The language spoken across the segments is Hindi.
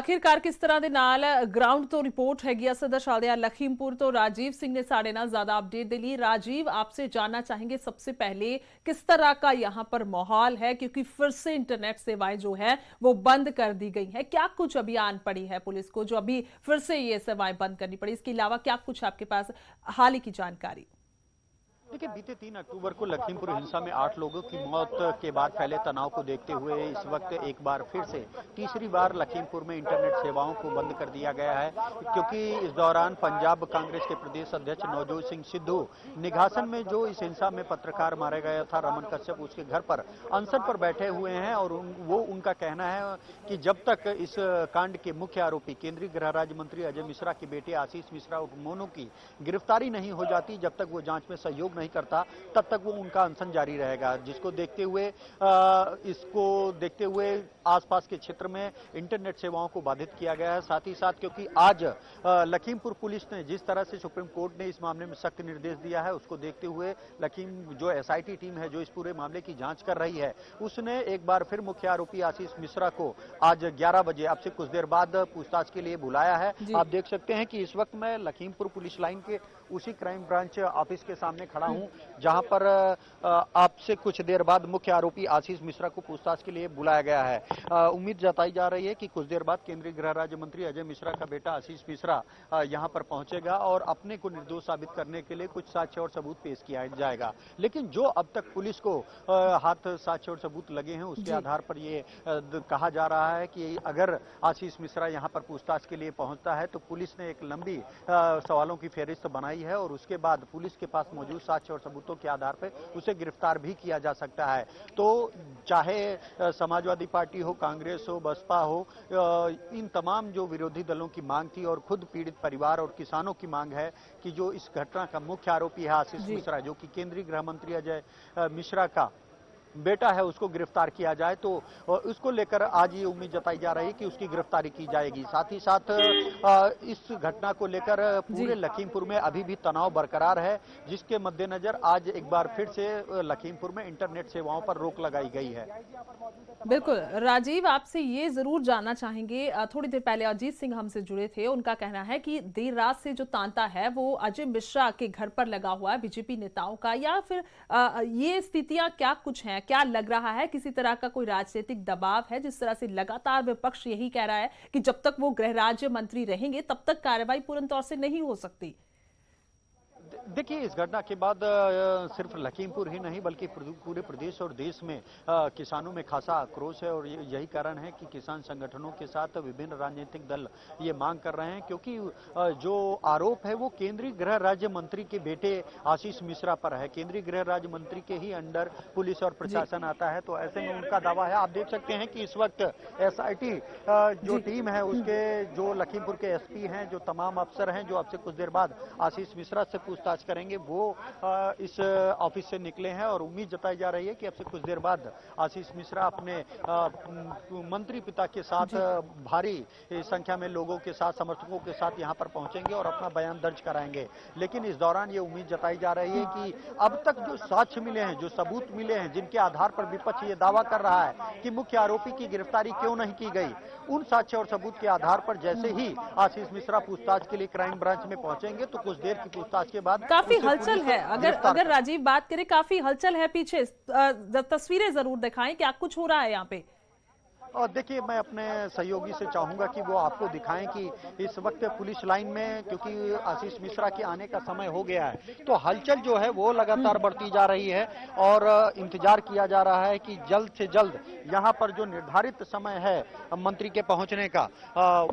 आखिरकार किस तरह ਦੇ ਨਾਲ ग्राउंड तो रिपोर्ट हैगी ਆ ਸਦਾ ਚੱਲਦੇ ਆ लखीमपुर तो राजीव सिंह ने साढ़े नाल ज्यादा अपडेट दे ली। राजीव, आपसे जानना चाहेंगे सबसे पहले किस तरह का यहाँ पर माहौल है, क्योंकि फिर से इंटरनेट सेवाएं जो है वो बंद कर दी गई है। क्या कुछ अभियान पड़ी है पुलिस को जो अभी फिर से ये सेवाएं बंद करनी पड़ी, इसके अलावा क्या कुछ आपके पास हाल ही की जानकारी? देखिए, बीते 3 अक्टूबर को लखीमपुर हिंसा में 8 लोगों की मौत के बाद फैले तनाव को देखते हुए इस वक्त एक बार फिर से तीसरी बार लखीमपुर में इंटरनेट सेवाओं को बंद कर दिया गया है, क्योंकि इस दौरान पंजाब कांग्रेस के प्रदेश अध्यक्ष नवजोत सिंह सिद्धू निघासन में जो इस हिंसा में पत्रकार मारा गया था रमन कश्यप, उसके घर पर अनशन पर बैठे हुए हैं और वो उनका कहना है कि जब तक इस कांड के मुख्य आरोपी केंद्रीय गृह राज्य मंत्री अजय मिश्रा के बेटे आशीष मिश्रा उर्फ मोनू की गिरफ्तारी नहीं हो जाती, जब तक वो जांच में सहयोग नहीं करता, तब तक वो उनका अनशन जारी रहेगा। इसको देखते हुए आसपास के क्षेत्र में इंटरनेट सेवाओं को बाधित किया गया है। साथ ही साथ क्योंकि आज लखीमपुर पुलिस ने जिस तरह से सुप्रीम कोर्ट ने इस मामले में सख्त निर्देश दिया है, उसको देखते हुए जो एसआईटी टीम है जो इस पूरे मामले की जांच कर रही है, उसने एक बार फिर मुख्य आरोपी आशीष मिश्रा को आज 11 बजे, अब से कुछ देर बाद, पूछताछ के लिए बुलाया है। आप देख सकते हैं कि इस वक्त मैं लखीमपुर पुलिस लाइन के उसी क्राइम ब्रांच ऑफिस के सामने खड़ा हूं, जहां पर आपसे कुछ देर बाद मुख्य आरोपी आशीष मिश्रा को पूछताछ के लिए बुलाया गया है। उम्मीद जताई जा रही है कि कुछ देर बाद केंद्रीय गृह राज्य मंत्री अजय मिश्रा का बेटा आशीष मिश्रा यहां पर पहुंचेगा और अपने को निर्दोष साबित करने के लिए कुछ साक्ष्य और सबूत पेश किया जाएगा। लेकिन जो अब तक पुलिस को हाथ साक्ष्य और सबूत लगे हैं, उसके आधार पर ये कहा जा रहा है कि अगर आशीष मिश्रा यहां पर पूछताछ के लिए पहुंचता है तो पुलिस ने एक लंबी सवालों की फेहरिस्त बनाई है और उसके बाद पुलिस के पास मौजूद साक्ष्य और सबूतों के आधार पर उसे गिरफ्तार भी किया जा सकता है। तो चाहे समाजवादी पार्टी हो, कांग्रेस हो, बसपा हो, इन तमाम जो विरोधी दलों की मांग थी और खुद पीड़ित परिवार और किसानों की मांग है कि जो इस घटना का मुख्य आरोपी है आशीष मिश्रा, जो कि केंद्रीय गृह मंत्री अजय मिश्रा का बेटा है, उसको गिरफ्तार किया जाए, तो उसको लेकर आज ये उम्मीद जताई जा रही है कि उसकी गिरफ्तारी की जाएगी। साथ ही साथ इस घटना को लेकर पूरे लखीमपुर में अभी भी तनाव बरकरार है, जिसके मद्देनजर आज एक बार फिर से लखीमपुर में इंटरनेट सेवाओं पर रोक लगाई गई है। बिल्कुल राजीव, आपसे ये जरूर जानना चाहेंगे, थोड़ी देर पहले अजीत सिंह हमसे जुड़े थे, उनका कहना है कि देर रात से जो तांता है वो अजय मिश्रा के घर पर लगा हुआ है बीजेपी नेताओं का, या फिर ये स्थितियां क्या कुछ हैं? क्या लग रहा है किसी तरह का कोई राजनीतिक दबाव है? जिस तरह से लगातार विपक्ष यही कह रहा है कि जब तक वो गृह राज्य मंत्री रहेंगे तब तक कार्रवाई पूर्ण तौर से नहीं हो सकती। देखिए, इस घटना के बाद सिर्फ लखीमपुर ही नहीं बल्कि पूरे प्रदेश और देश में किसानों में खासा आक्रोश है और यही कारण है कि किसान संगठनों के साथ विभिन्न राजनीतिक दल ये मांग कर रहे हैं, क्योंकि जो आरोप है वो केंद्रीय गृह राज्य मंत्री के बेटे आशीष मिश्रा पर है। केंद्रीय गृह राज्य मंत्री के ही अंडर पुलिस और प्रशासन आता है, तो ऐसे में उनका दावा है। आप देख सकते हैं कि इस वक्त एसआईटी जो टीम है उसके जो लखीमपुर के एसपी हैं, जो तमाम अफसर हैं, जो अब से कुछ देर बाद आशीष मिश्रा से पूछताछ करेंगे, वो इस ऑफिस से निकले हैं और उम्मीद जताई जा रही है कि अब से कुछ देर बाद आशीष मिश्रा अपने मंत्री पिता के साथ भारी संख्या में लोगों के साथ, समर्थकों के साथ यहां पर पहुंचेंगे और अपना बयान दर्ज कराएंगे। लेकिन इस दौरान ये उम्मीद जताई जा रही है कि अब तक जो साक्ष्य मिले हैं, जो सबूत मिले हैं, जिनके आधार पर विपक्ष ये दावा कर रहा है कि मुख्य आरोपी की गिरफ्तारी क्यों नहीं की गई, उन साक्ष्य और सबूत के आधार पर जैसे ही आशीष मिश्रा पूछताछ के लिए क्राइम ब्रांच में पहुंचेंगे तो कुछ देर की पूछताछ के बाद काफी हलचल है। अगर राजीव बात करें, काफी हलचल है पीछे, तस्वीरें जरूर दिखाएं, क्या कुछ हो रहा है यहाँ पे? और देखिए, मैं अपने सहयोगी से चाहूंगा कि वो आपको दिखाएं कि इस वक्त पुलिस लाइन में, क्योंकि आशीष मिश्रा के आने का समय हो गया है, तो हलचल जो है वो लगातार बढ़ती जा रही है और इंतजार किया जा रहा है कि जल्द से जल्द यहाँ पर जो निर्धारित समय है मंत्री के पहुंचने का,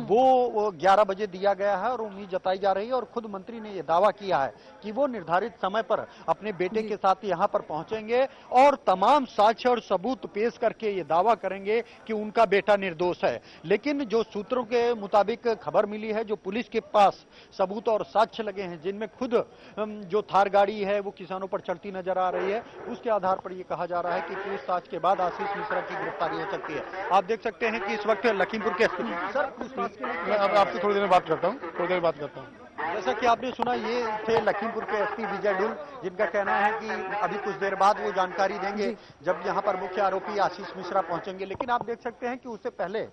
वो 11 बजे दिया गया है और उम्मीद जताई जा रही है और खुद मंत्री ने यह दावा किया है कि वो निर्धारित समय पर अपने बेटे के साथ यहाँ पर पहुंचेंगे और तमाम साक्ष्य और सबूत पेश करके ये दावा करेंगे कि उनका बेटा निर्दोष है। लेकिन जो सूत्रों के मुताबिक खबर मिली है, जो पुलिस के पास सबूत और साक्ष्य लगे हैं, जिनमें खुद जो थार गाड़ी है वो किसानों पर चढ़ती नजर आ रही है, उसके आधार पर यह कहा जा रहा है कि पूछताछ के बाद आशीष मिश्रा की गिरफ्तारी हो सकती है। आप देख सकते हैं कि इस वक्त लखीमपुर के सर, पूछताछ के लिए मैं आपसे थोड़ी देर में बात करता हूँ। जैसा कि आपने सुना, ये थे लखीमपुर के एसपी विजय डुल, जिनका कहना है कि अभी कुछ देर बाद वो जानकारी देंगे जब यहाँ पर मुख्य आरोपी आशीष मिश्रा पहुंचेंगे। लेकिन आप देख सकते हैं कि उससे पहले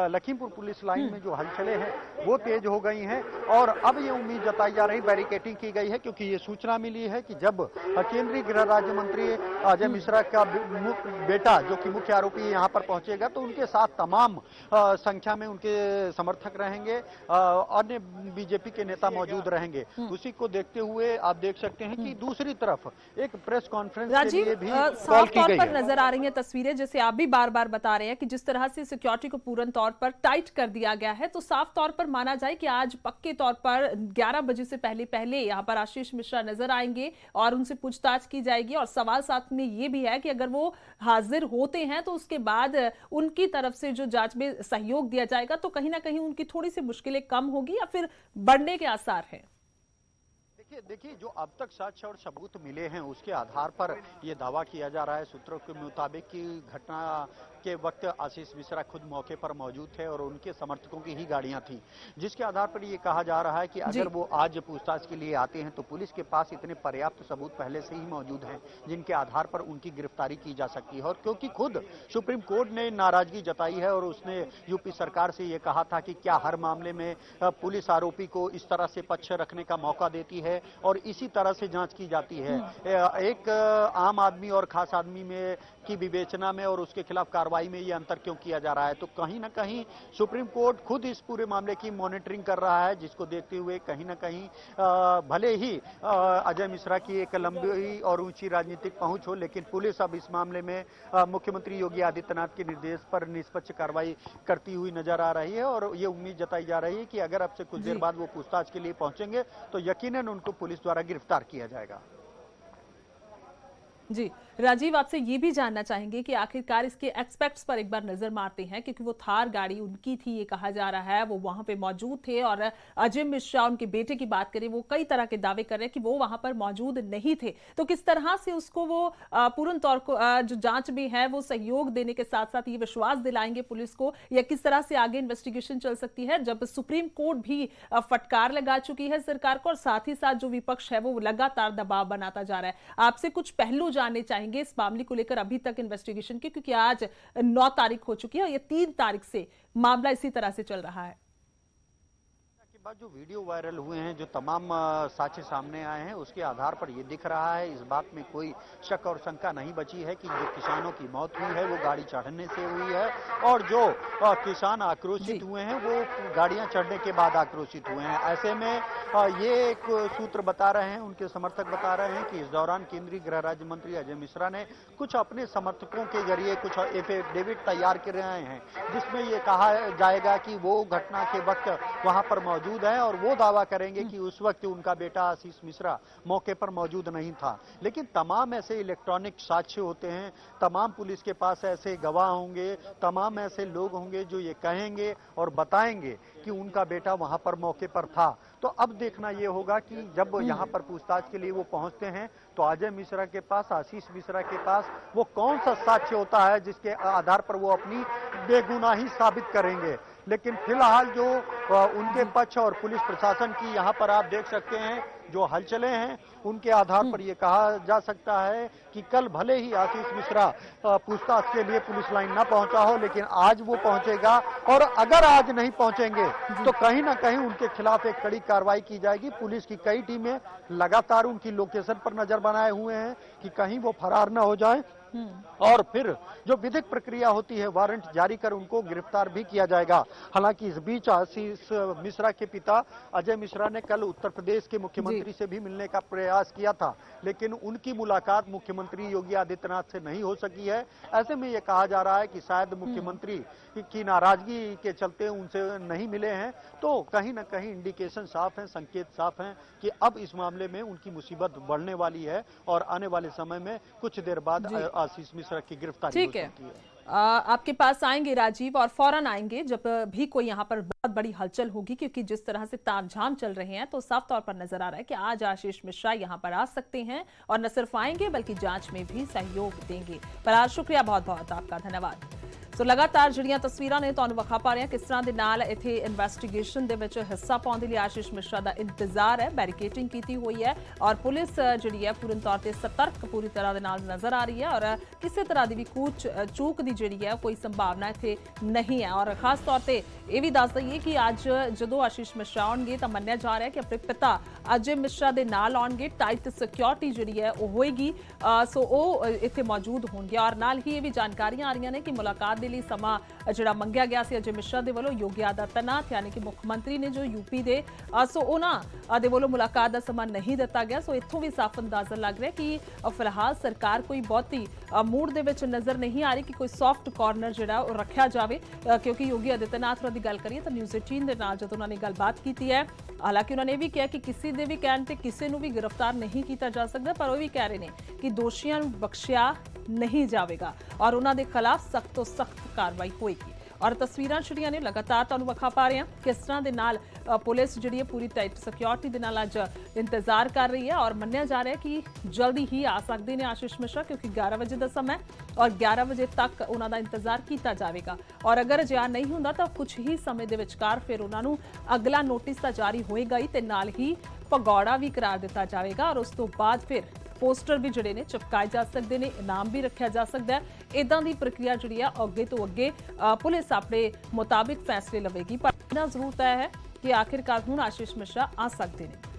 लखीमपुर पुलिस लाइन में जो हलचलें हैं वो तेज हो गई हैं और अब ये उम्मीद जताई जा रही, बैरिकेटिंग की गई है, क्योंकि ये सूचना मिली है कि जब केंद्रीय गृह राज्य मंत्री अजय मिश्रा का बेटा जो कि मुख्य आरोपी यहाँ पर पहुंचेगा तो उनके साथ तमाम संख्या में उनके समर्थक रहेंगे, अन्य बीजेपी के नेता मौजूद रहेंगे। उसी को देखते हुए आप देख सकते हैं कि दूसरी तरफ एक प्रेस कॉन्फ्रेंस के लिए भी कॉल की गई है। पर नजर आ रही हैं तस्वीरें, जैसे आप भी बार बार बता रहे हैं कि जिस तरह से सिक्योरिटी को पूर्ण तौर पर टाइट कर दिया गया है, तो साफ तौर पर माना जाए कि आज पक्के तौर पर 11 बजे से पहले पहले यहाँ पर आशीष मिश्रा नजर आएंगे और उनसे पूछताछ की जाएगी। और सवाल साथ में ये भी है कि अगर वो हाजिर होते हैं तो उसके बाद उनकी तरफ से जो जांच में सहयोग दिया जाएगा तो कहीं ना कहीं उनकी थोड़ी सी मुश्किलें कम होगी या फिर बढ़ने के आसार हैं। देखिए, जो अब तक साक्ष्य और सबूत मिले हैं उसके आधार पर यह दावा किया जा रहा है सूत्रों के मुताबिक कि घटना के वक्त आशीष मिश्रा खुद मौके पर मौजूद थे और उनके समर्थकों की ही गाड़ियां थी, जिसके आधार पर यह कहा जा रहा है कि अगर वो आज पूछताछ के लिए आते हैं तो पुलिस के पास इतने पर्याप्त सबूत पहले से ही मौजूद हैं जिनके आधार पर उनकी गिरफ्तारी की जा सकती है। और क्योंकि खुद सुप्रीम कोर्ट ने नाराजगी जताई है और उसने यूपी सरकार से यह कहा था कि क्या हर मामले में पुलिस आरोपी को इस तरह से पक्ष रखने का मौका देती है और इसी तरह से जांच की जाती है। एक आम आदमी और खास आदमी में की विवेचना में और उसके खिलाफ कार्रवाई में ये अंतर क्यों किया जा रहा है। तो कहीं ना कहीं सुप्रीम कोर्ट खुद इस पूरे मामले की मॉनिटरिंग कर रहा है, जिसको देखते हुए कहीं ना कहीं भले ही अजय मिश्रा की एक लंबी और ऊंची राजनीतिक पहुंच हो, लेकिन पुलिस अब इस मामले में मुख्यमंत्री योगी आदित्यनाथ के निर्देश पर निष्पक्ष कार्रवाई करती हुई नजर आ रही है। और ये उम्मीद जताई जा रही है कि अगर अब से कुछ देर बाद वो पूछताछ के लिए पहुंचेंगे तो यकीनन उनको पुलिस द्वारा गिरफ्तार किया जाएगा। जी राजीव, आपसे ये भी जानना चाहेंगे कि आखिरकार इसके एस्पेक्ट्स पर एक बार नजर मारते हैं, क्योंकि वो थार गाड़ी उनकी थी ये कहा जा रहा है, वो वहां पे मौजूद थे और अजय मिश्रा उनके बेटे की बात करें वो कई तरह के दावे कर रहे हैं कि वो वहां पर मौजूद नहीं थे। तो किस तरह से उसको वो पूर्ण तौर को जो जांच में है वो सहयोग देने के साथ साथ ये विश्वास दिलाएंगे पुलिस को, या किस तरह से आगे इन्वेस्टिगेशन चल सकती है जब सुप्रीम कोर्ट भी फटकार लगा चुकी है सरकार को और साथ ही साथ जो विपक्ष है वो लगातार दबाव बनाता जा रहा है। आपसे कुछ पहलू जानने चाहेंगे इस मामले को लेकर अभी तक इन्वेस्टिगेशन के, क्योंकि आज 9 तारीख हो चुकी है और ये 3 तारीख से मामला इसी तरह से चल रहा है। बाद जो वीडियो वायरल हुए हैं, जो तमाम साक्ष्य सामने आए हैं, उसके आधार पर यह दिख रहा है, इस बात में कोई शक और शंका नहीं बची है कि जो किसानों की मौत हुई है वो गाड़ी चढ़ने से हुई है और जो किसान आक्रोशित हुए हैं वो गाड़ियां चढ़ने के बाद आक्रोशित हुए हैं। ऐसे में ये एक सूत्र बता रहे हैं, उनके समर्थक बता रहे हैं कि इस दौरान केंद्रीय गृह राज्य मंत्री अजय मिश्रा ने कुछ अपने समर्थकों के जरिए कुछ एफिडेविट तैयार कर रहे हैं जिसमें ये कहा जाएगा कि वो घटना के वक्त वहां पर मौजूद है और वो दावा करेंगे कि उस वक्त उनका बेटा आशीष मिश्रा मौके पर मौजूद नहीं था। लेकिन तमाम ऐसे इलेक्ट्रॉनिक साक्ष्य होते हैं, तमाम पुलिस के पास ऐसे गवाह होंगे, तमाम ऐसे लोग होंगे जो ये कहेंगे और बताएंगे कि उनका बेटा वहां पर मौके पर था। तो अब देखना ये होगा कि जब यहाँ पर पूछताछ के लिए वो पहुंचते हैं तो अजय मिश्रा के पास, आशीष मिश्रा के पास वो कौन सा साक्ष्य होता है जिसके आधार पर वो अपनी बेगुनाही साबित करेंगे। लेकिन फिलहाल जो उनके पक्ष और पुलिस प्रशासन की यहाँ पर आप देख सकते हैं जो हलचलें हैं, उनके आधार पर यह कहा जा सकता है कि कल भले ही आशीष मिश्रा पूछताछ के लिए पुलिस लाइन न पहुंचा हो, लेकिन आज वो पहुंचेगा और अगर आज नहीं पहुंचेंगे तो कहीं ना कहीं उनके खिलाफ एक कड़ी कार्रवाई की जाएगी। पुलिस की कई टीमें लगातार उनकी लोकेशन पर नजर बनाए हुए हैं कि कहीं वो फरार न हो जाए और फिर जो विधिक प्रक्रिया होती है वारंट जारी कर उनको गिरफ्तार भी किया जाएगा। हालांकि इस बीच आशीष मिश्रा के पिता अजय मिश्रा ने कल उत्तर प्रदेश के मुख्यमंत्री से भी मिलने का प्रयास किया था, लेकिन उनकी मुलाकात मुख्यमंत्री योगी आदित्यनाथ से नहीं हो सकी है। ऐसे में यह कहा जा रहा है कि शायद मुख्यमंत्री की नाराजगी के चलते उनसे नहीं मिले हैं। तो कहीं ना कहीं इंडिकेशन साफ है, संकेत साफ है कि अब इस मामले में उनकी मुसीबत बढ़ने वाली है और आने वाले समय में कुछ देर बाद आशीष मिश्रा की गिरफ्तारी हो सकती है। आपके पास आएंगे राजीव, और फौरन आएंगे जब भी कोई यहाँ पर बहुत बड़ी हलचल होगी, क्योंकि जिस तरह से तामझाम चल रहे हैं तो साफ तौर पर नजर आ रहा है कि आज आशीष मिश्रा यहाँ पर आ सकते हैं और न सिर्फ आएंगे बल्कि जांच में भी सहयोग देंगे। पर आज शुक्रिया बहुत बहुत आपका, धन्यवाद। ਸੋ ਲਗਾਤਾਰ ਜਿਹੜੀਆਂ ਤਸਵੀਰਾਂ ਨੇ ਤੁਹਾਨੂੰ ਵਿਖਾ ਪਾ ਰਹੇ ਹਾਂ ਕਿਸ ਤਰ੍ਹਾਂ ਦੇ ਨਾਲ ਇੱਥੇ ਇਨਵੈਸਟੀਗੇਸ਼ਨ ਦੇ ਵਿੱਚ ਹਿੱਸਾ ਪਾਉਣ ਦੇ ਲਈ ਆਸ਼ੀਸ਼ ਮਿਸ਼ਰਾ ਦਾ ਇੰਤਜ਼ਾਰ ਹੈ। ਬੈਰੀਕੇਡਿੰਗ ਕੀਤੀ ਹੋਈ ਹੈ ਔਰ ਪੁਲਿਸ ਜਿਹੜੀ ਹੈ ਪੂਰਨ ਤੌਰ ਤੇ ਸਤਰਕ ਪੂਰੀ ਤਰ੍ਹਾਂ ਦੇ ਨਾਲ ਨਜ਼ਰ ਆ ਰਹੀ ਹੈ ਔਰ ਕਿਸੇ ਤਰ੍ਹਾਂ ਦੀ ਵੀ ਚੂਕ ਦੀ ਜਿਹੜੀ ਹੈ ਕੋਈ ਸੰਭਾਵਨਾ ਇੱਥੇ ਨਹੀਂ ਹੈ। ਔਰ ਖਾਸ ਤੌਰ ਤੇ ਇਹ ਵੀ ਦੱਸ ਦਈਏ ਕਿ ਅੱਜ ਜਦੋਂ ਆਸ਼ੀਸ਼ ਮਿਸ਼ਰਾ ਆਉਣਗੇ ਤਾਂ ਮੰਨਿਆ ਜਾ ਰਿਹਾ ਹੈ ਕਿ ਆਪਣੇ ਪਿਤਾ ਅਜੇ ਮਿਸ਼ਰਾ ਦੇ ਨਾਲ ਆਉਣਗੇ। ਟਾਈਟ ਸਿਕਿਉਰਿਟੀ ਜਿਹੜੀ ਹੈ ਉਹ ਹੋਏਗੀ, ਸੋ ਉਹ ਇੱਥੇ ਮੌਜੂਦ ਹੋਣਗੇ। ਔਰ ਨਾਲ ਹੀ ਇਹ ਵੀ ਜਾਣਕਾਰੀਆਂ ਆ ਰਹੀਆਂ ਨੇ ਕਿ ਮੁਲਾਕਾਤ ਦੇ ਲਈ ਸਮਾਂ ਜਿਹੜਾ ਮੰਗਿਆ ਗਿਆ ਸੀ ਅਜੇ ਮਿਸ਼ਰਾ ਦੇ ਵੱਲੋਂ ਯੋਗੀ ਆਦਿੱਤਿਆਨਾਥ ਯਾਨੀ ਕਿ ਮੁੱਖ ਮੰਤਰੀ ਨੇ ਜੋ ਯੂਪੀ ਦੇ, ਸੋ ਉਹਨਾਂ ਦੇ ਵੱਲੋਂ ਮੁਲਾਕਾਤ ਦਾ ਸਮਾਂ ਨਹੀਂ ਦਿੱਤਾ ਗਿਆ। ਸੋ ਇੱਥੋਂ ਵੀ ਸਾਫ਼ ਅੰਦਾਜ਼ਾ ਲੱਗ ਰਿਹਾ ਕਿ ਫਿਲਹਾਲ ਸਰਕਾਰ ਕੋਈ ਬਹੁਤੀ ਮੂਡ ਦੇ ਵਿੱਚ ਨਜ਼ਰ ਨਹੀਂ ਆ ਰਹੀ ਕਿ ਕੋਈ ਸੌਫਟ ਕਾਰਨਰ ਜਿਹੜਾ ਉਹ ਰੱਖਿਆ ਜਾਵੇ, ਕਿਉਂਕਿ ਯੋਗੀ ਆਦਿੱਤਿਆਨਾਥ ਦੀ ਗੱਲ ਕਰੀਏ ਤਾਂ ਨਿਊਜ਼ 18 ਦੇ ਨਾਲ ਜਦੋਂ ਉਹਨਾਂ ਨੇ ਗੱਲਬਾਤ ਕੀਤੀ ਹੈ, ਹਾਲਾਂਕਿ ਉਹਨਾਂ ਨੇ ਇਹ ਵੀ ਕਿਹਾ ਕਿ ਕਿਸੇ ਦੇ ਵੀ ਕਹਿਣ ਤੇ ਕਿਸੇ ਨੂੰ ਵੀ ਗ੍ਰਿਫਤਾਰ ਨਹੀਂ ਕੀਤਾ ਜਾ ਸਕਦਾ, ਪਰ ਉਹ ਵੀ ਕਹਿ ਰਹੇ ਨੇ ਕਿ ਦੋਸ਼ੀਆਂ ਨੂੰ ਬਖਸ਼ਿਆ ਨਹੀਂ ਜਾਵੇਗਾ ਔਰ ਉਹਨਾਂ ਦੇ ਖਿਲਾਫ ਸਖਤ ਤੋਂ ਸਖਤ ਕਾਰਵਾਈ ਹੋਏਗੀ। ਔਰ ਤਸਵੀਰਾਂ ਜਿਹੜੀਆਂ ਨੇ ਲਗਾਤਾਰ ਤੁਹਾਨੂੰ ਵਿਖਾ ਪਾ ਰਹੇ ਹਾਂ ਕਿਸ ਤਰ੍ਹਾਂ ਦੇ ਨਾਲ ਪੁਲਿਸ ਜਿਹੜੀ ਹੈ ਪੂਰੀ ਟਾਈਟ ਸਿਕਿਉਰਿਟੀ ਦੇ ਨਾਲ ਅੱਜ ਇੰਤਜ਼ਾਰ ਕਰ ਰਹੀ ਹੈ ਔਰ ਮੰਨਿਆ ਜਾ ਰਿਹਾ ਹੈ ਕਿ ਜਲਦੀ ਹੀ ਆ ਸਕਦੇ ਨੇ ਆਸ਼ੀਸ਼ ਮਿਸ਼ਰਾ, ਕਿਉਂਕਿ 11 ਵਜੇ ਦਾ ਸਮਾਂ ਹੈ ਔਰ 11 ਵਜੇ ਤੱਕ ਉਹਨਾਂ ਦਾ ਇੰਤਜ਼ਾਰ ਕੀਤਾ ਜਾਵੇਗਾ। ਔਰ ਅਗਰ ਅਜਿਹਾ ਨਹੀਂ ਹੁੰਦਾ ਤਾਂ ਕੁਝ ਹੀ ਸਮੇਂ ਦੇ ਵਿਚਕਾਰ ਫਿਰ ਉਹਨਾਂ ਨੂੰ ਅਗਲਾ ਨੋਟਿਸ ਤਾਂ ਜਾਰੀ ਹੋਏਗਾ ਹੀ ਤੇ ਨਾਲ ਹੀ ਭਗੌੜਾ ਵੀ ਕਰਾਰ ਦਿੱਤਾ ਜਾਵੇਗਾ ਔਰ ਉਸ ਤੋਂ ਬਾਅਦ ਫਿਰ ਪੋਸਟਰ ਵੀ ਜਿਹੜੇ ਨੇ ਚਿਪਕਾਏ ਜਾ ਸਕਦੇ ਨੇ, ਇਨਾਮ ਵੀ ਰੱਖਿਆ ਜਾ ਸਕਦਾ ਹੈ। ਇਦਾਂ ਦੀ ਪ੍ਰਕਿਰਿਆ ਜਿਹੜੀ ਆ ਅੱਗੇ ਤੋਂ ਅੱਗੇ ਪੁਲਿਸ ਆਪਣੇ ਮੁਤਾਬਿਕ ਫੈਸਲੇ ਲਵੇਗੀ, ਪਰ ਇਹਨਾਂ ਜ਼ਰੂਰ ਤੈਅ ਹੈ ਕਿ ਆਖਿਰਕਾਰ ਹੁਣ ਆਸ਼ੀਸ਼ ਮਿਸ਼ਰਾ ਆ ਸਕਦੇ ਨੇ।